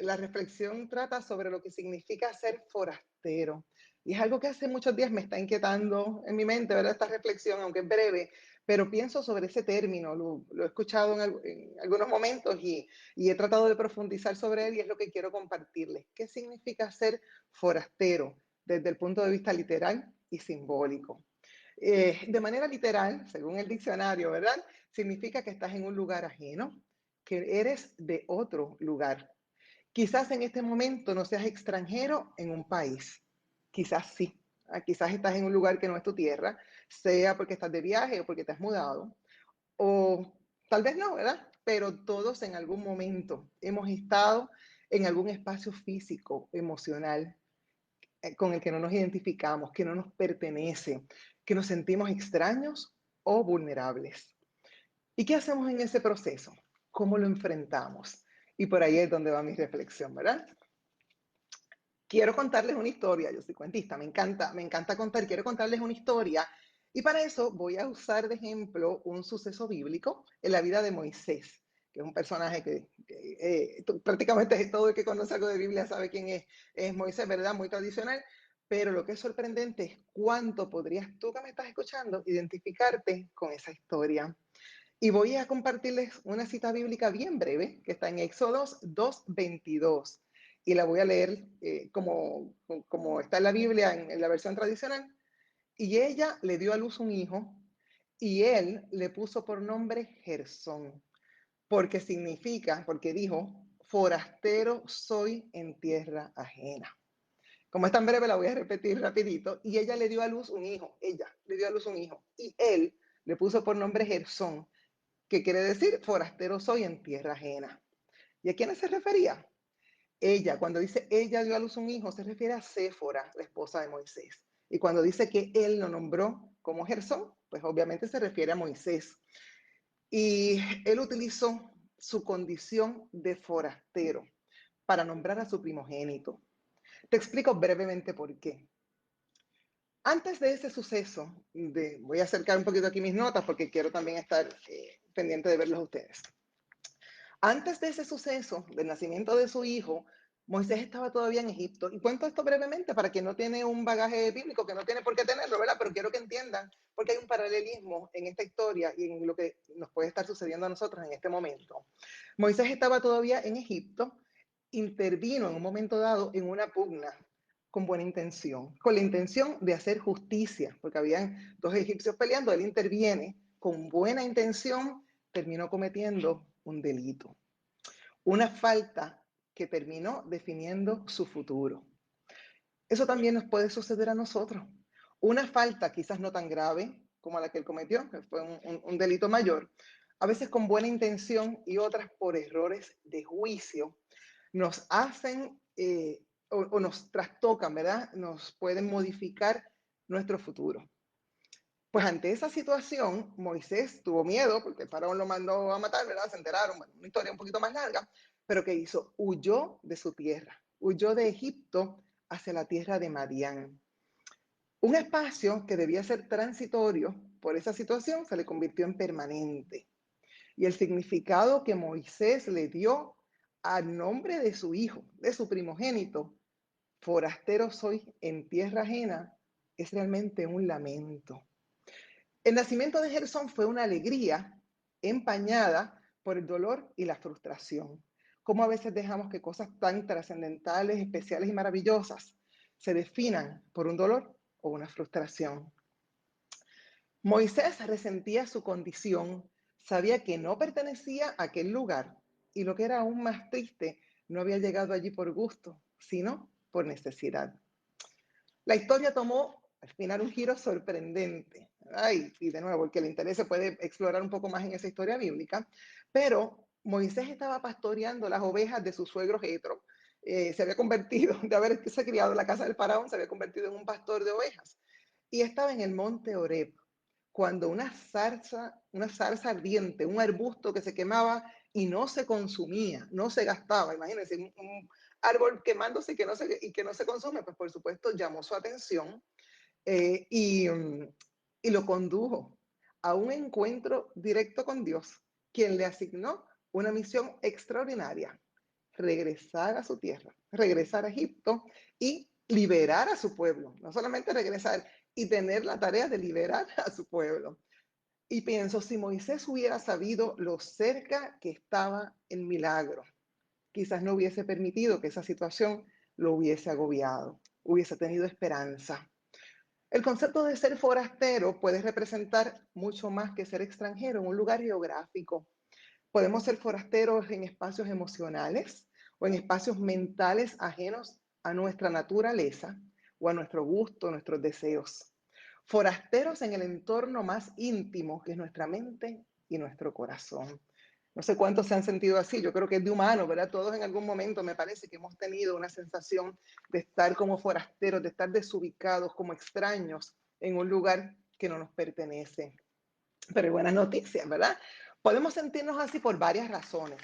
la reflexión trata sobre lo que significa ser forastero. Y es algo que hace muchos días me está inquietando en mi mente, ¿verdad? Esta reflexión, aunque es breve, pero pienso sobre ese término, lo he escuchado en algunos momentos y he tratado de profundizar sobre él y es lo que quiero compartirles. ¿Qué significa ser forastero desde el punto de vista literal y simbólico? De manera literal, según el diccionario, ¿verdad? Significa que estás en un lugar ajeno, que eres de otro lugar. Quizás en este momento no seas extranjero en un país, quizás sí. Quizás estás en un lugar que no es tu tierra, sea porque estás de viaje o porque te has mudado, o tal vez no, ¿verdad? Pero todos en algún momento hemos estado en algún espacio físico, emocional, con el que no nos identificamos, que no nos pertenece, que nos sentimos extraños o vulnerables. ¿Y qué hacemos en ese proceso? ¿Cómo lo enfrentamos? Y por ahí es donde va mi reflexión, ¿verdad? Quiero contarles una historia, yo soy cuentista, me encanta contar, quiero contarles una historia y para eso voy a usar de ejemplo un suceso bíblico en la vida de Moisés, que es un personaje que prácticamente todo el que conoce algo de Biblia sabe quién es Moisés, ¿verdad? Muy tradicional, pero lo que es sorprendente es cuánto podrías tú que me estás escuchando identificarte con esa historia. Y voy a compartirles una cita bíblica bien breve que está en Éxodos 2:22 y la voy a leer como está en la Biblia en la versión tradicional. Y ella le dio a luz un hijo y él le puso por nombre Gersón, porque dijo, forastero soy en tierra ajena. Como es tan breve, la voy a repetir rapidito. Y ella le dio a luz un hijo, ella le dio a luz un hijo. Y él le puso por nombre Gersón, que quiere decir forastero soy en tierra ajena. ¿Y a quién se refería? Ella, cuando dice ella dio a luz un hijo, se refiere a Séfora, la esposa de Moisés. Y cuando dice que él lo nombró como Gersón, pues obviamente se refiere a Moisés. Y él utilizó su condición de forastero para nombrar a su primogénito. Te explico brevemente por qué. Antes de ese suceso, voy a acercar un poquito aquí mis notas porque quiero también estar pendiente de verlos a ustedes. Antes de ese suceso, del nacimiento de su hijo, Moisés estaba todavía en Egipto. Y cuento esto brevemente para quien no tiene un bagaje bíblico, que no tiene por qué tenerlo, ¿verdad? Pero quiero que entiendan, porque hay un paralelismo en esta historia y en lo que nos puede estar sucediendo a nosotros en este momento. Moisés estaba todavía en Egipto, intervino en un momento dado en una pugna con buena intención, con la intención de hacer justicia, porque habían dos egipcios peleando, él interviene con buena intención, terminó cometiendo un delito, una falta que terminó definiendo su futuro. Eso también nos puede suceder a nosotros. Una falta quizás no tan grave como la que él cometió, que fue un delito mayor, a veces con buena intención y otras por errores de juicio, nos hacen o nos trastocan, ¿verdad? Nos pueden modificar nuestro futuro. Pues ante esa situación, Moisés tuvo miedo porque el faraón lo mandó a matar, ¿verdad? Se enteraron, bueno, una historia un poquito más larga, pero ¿qué hizo? Huyó de su tierra, huyó de Egipto hacia la tierra de Madián. Un espacio que debía ser transitorio por esa situación se le convirtió en permanente. Y el significado que Moisés le dio al nombre de su hijo, de su primogénito, forastero soy en tierra ajena, es realmente un lamento. El nacimiento de Gersón fue una alegría empañada por el dolor y la frustración. Cómo a veces dejamos que cosas tan trascendentales, especiales y maravillosas se definan por un dolor o una frustración. Moisés resentía su condición, sabía que no pertenecía a aquel lugar y lo que era aún más triste, no había llegado allí por gusto, sino por necesidad. La historia tomó al final un giro sorprendente. Ay, y de nuevo, el que le interese puede explorar un poco más en esa historia bíblica, pero Moisés estaba pastoreando las ovejas de su suegro Jetro. Se había convertido, de haberse criado en la casa del faraón, se había convertido en un pastor de ovejas. Y estaba en el monte Horeb, cuando una zarza ardiente, un arbusto que se quemaba y no se consumía, no se gastaba, imagínense, un árbol quemándose y que no se consume, pues por supuesto llamó su atención eh, y, y lo condujo a un encuentro directo con Dios, quien le asignó una misión extraordinaria, regresar a su tierra, regresar a Egipto y liberar a su pueblo. No solamente regresar y tener la tarea de liberar a su pueblo. Y pienso, si Moisés hubiera sabido lo cerca que estaba el milagro, quizás no hubiese permitido que esa situación lo hubiese agobiado, hubiese tenido esperanza. El concepto de ser forastero puede representar mucho más que ser extranjero en un lugar geográfico. Podemos ser forasteros en espacios emocionales o en espacios mentales ajenos a nuestra naturaleza o a nuestro gusto, nuestros deseos. Forasteros en el entorno más íntimo que es nuestra mente y nuestro corazón. No sé cuántos se han sentido así, yo creo que es de humano, ¿verdad? Todos en algún momento me parece que hemos tenido una sensación de estar como forasteros, de estar desubicados, como extraños en un lugar que no nos pertenece. Pero hay buenas noticias, ¿verdad? Podemos sentirnos así por varias razones,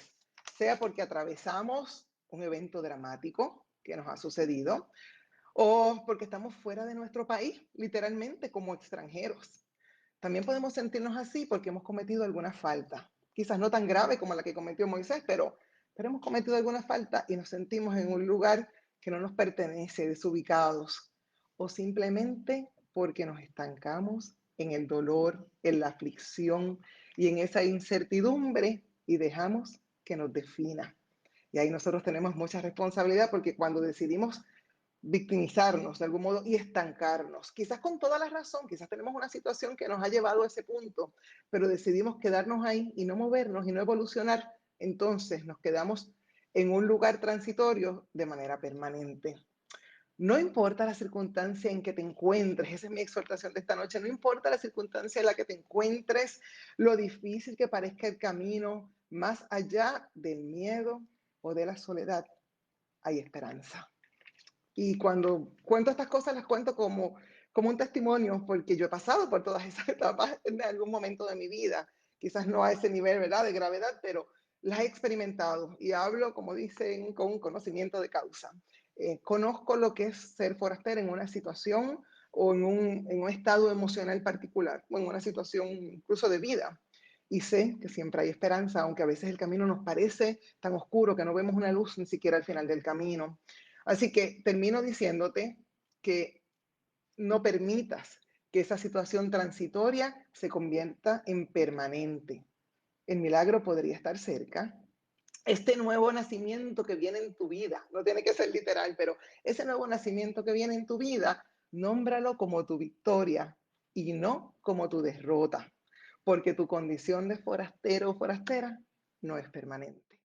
sea porque atravesamos un evento dramático que nos ha sucedido, o porque estamos fuera de nuestro país, literalmente como extranjeros. También podemos sentirnos así porque hemos cometido alguna falta, quizás no tan grave como la que cometió Moisés, pero hemos cometido alguna falta y nos sentimos en un lugar que no nos pertenece, desubicados, o simplemente porque nos estancamos en el dolor, en la aflicción y en esa incertidumbre y dejamos que nos defina. Y ahí nosotros tenemos mucha responsabilidad porque cuando decidimos victimizarnos de algún modo y estancarnos. Quizás con toda la razón, quizás tenemos una situación que nos ha llevado a ese punto, pero decidimos quedarnos ahí y no movernos y no evolucionar, entonces nos quedamos en un lugar transitorio de manera permanente. No importa la circunstancia en que te encuentres, esa es mi exhortación de esta noche, no importa la circunstancia en la que te encuentres, lo difícil que parezca el camino, más allá del miedo o de la soledad, hay esperanza. Y cuando cuento estas cosas, las cuento como un testimonio, porque yo he pasado por todas esas etapas en algún momento de mi vida. Quizás no a ese nivel, ¿verdad?, de gravedad, pero las he experimentado y hablo, como dicen, con un conocimiento de causa. Conozco lo que es ser forastero en una situación o en un estado emocional particular, o en una situación incluso de vida. Y sé que siempre hay esperanza, aunque a veces el camino nos parece tan oscuro que no vemos una luz ni siquiera al final del camino. Así que termino diciéndote que no permitas que esa situación transitoria se convierta en permanente. El milagro podría estar cerca. Este nuevo nacimiento que viene en tu vida, no tiene que ser literal, pero ese nuevo nacimiento que viene en tu vida, nómbralo como tu victoria y no como tu derrota, porque tu condición de forastero o forastera no es permanente.